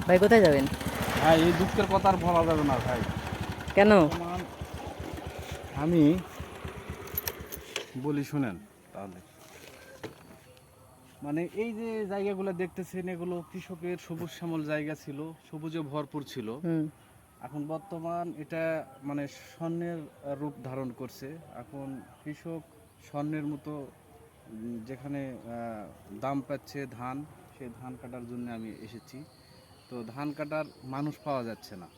ভাই কোথায় যাবেন? ভাই এই দুঃখের কথা আর বলা যাবে না ভাই। কেন? আমি বলি শুনেন তাহলে। মানে এই যে জায়গাগুলো দেখতেছেন, এগুলো কৃষকের সবুজ শ্যামল জায়গা ছিল, সবুজে ভরপুর ছিল। হুম। এখন বর্তমান এটা মানে স্বর্ণের রূপ ধারণ করছে। এখন কৃষক স্বর্ণের মতো যেখানে দাম পাচ্ছে ধান, সেই ধান কাটার জন্য আমি এসেছি। তো ধান কাটার মানুষ পাওয়া যাচ্ছে না।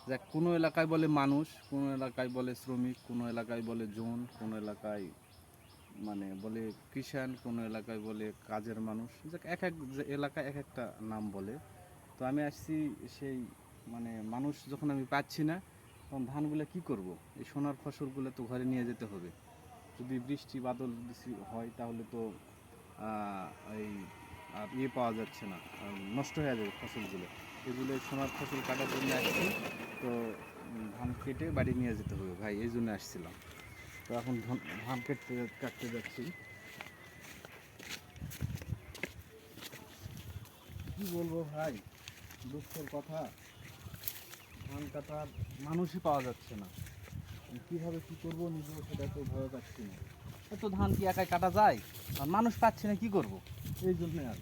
দেখ, কোনো এলাকায় বলে মানুষ, কোনো এলাকায় বলে শ্রমিক, কোনো এলাকায় বলে জোন, কোনো এলাকায় মানে বলে কৃষাণ, কোনো এলাকায় বলে কাজের মানুষ। এক এক এলাকায় এক একটা নাম বলে। তো আমি আসছি সেই মানে মানুষ যখন আমি পাচ্ছি না, তখন ধানগুলো কি করব? এই সোনার ফসলগুলো তো ঘরে নিয়ে যেতে হবে। যদি বৃষ্টি বাদল বেশি হয় তাহলে তো এই আর পাওয়া যাচ্ছে না, নষ্ট হয়ে যাবে ফসলগুলো। এগুলো সোনার ফসল কাটার জন্য আসছি। তো ধান কেটে বাড়ি নিয়ে যেতে হবে ভাই, এই জন্য আসছিলাম। তো এখন ধান কাটতে যাচ্ছি। কি বলবো ভাই, দুঃখের কথা। ধান কাটার মানুষই পাওয়া যাচ্ছে না। কিভাবে কি করবো নিজেও সেটা তো ভয় পাচ্ছি না। এত ধান কি একাই কাটা যায়? আর মানুষ পাচ্ছি না, কি করব? এই জন্য আর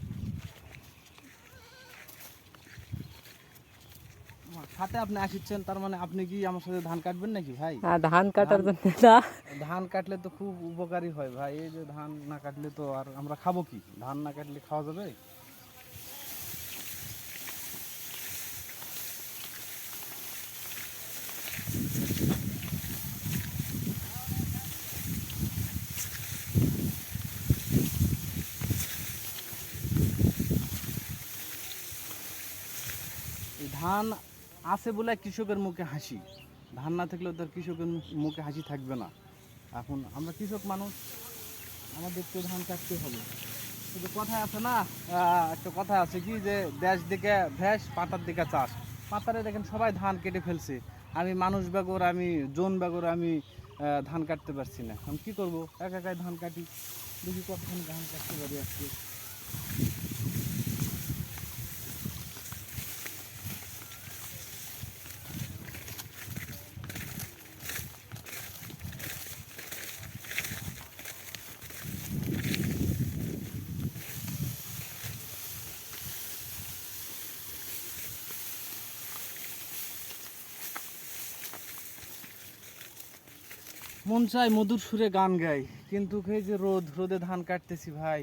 সাথে আপনি আসিচ্ছেন, তার মানে আপনি কি আমার সাথে ধান কাটবেন নাকি ভাই? ধান কাটার ধান জন্য না। ধান কাটলে তো খুব উপকারী হয় ভাই। এই যে ধান না কাটলে তো আর আমরা খাবো কি? ধান না কাটলে খাওয়া যাবে? এই ধান আছে বলে কৃষকের মুখে হাসি। ধান না থাকলেও তার কৃষকের মুখে হাসি থাকবে না। এখন আমরা কৃষক মানুষ, আমাদের তো ধান কাটতে হবে। কিন্তু কথায় আছে না, একটা কথা আছে কি যে দেশ দিকে ভ্যাস, পাতার দিকে চাষ। পাতারে দেখেন সবাই ধান কেটে ফেলছে। আমি মানুষ বেগর, আমি জন বেগর, আমি ধান কাটতে পারছি না। আমি কী করবো? একা একাই ধান কাটি, দেখি কতক্ষণ ধান কাটতে পারি আজকে। মন চাই মধুর সুরে গান গাই, কিন্তু এই যে রোদে ধান কাটতেছি ভাই,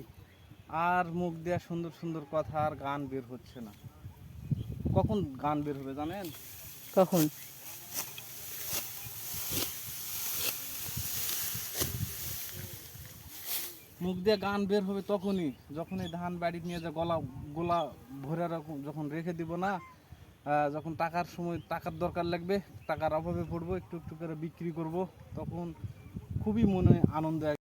আর মুখ দেওয়া সুন্দর সুন্দর কথা আর গান বের হচ্ছে না। কখন গান বের হবে জানেন? কখন? মুখ দিয়ে গান বের হবে তখনই, যখন এই ধান বাড়ি নিয়ে যা গোলা ভরে যখন রেখে দিব না, যখন টাকার সময় টাকার দরকার লাগবে, টাকার অভাবে পড়বো, একটু একটু করে বিক্রি করব, তখন খুবই মনে আনন্দ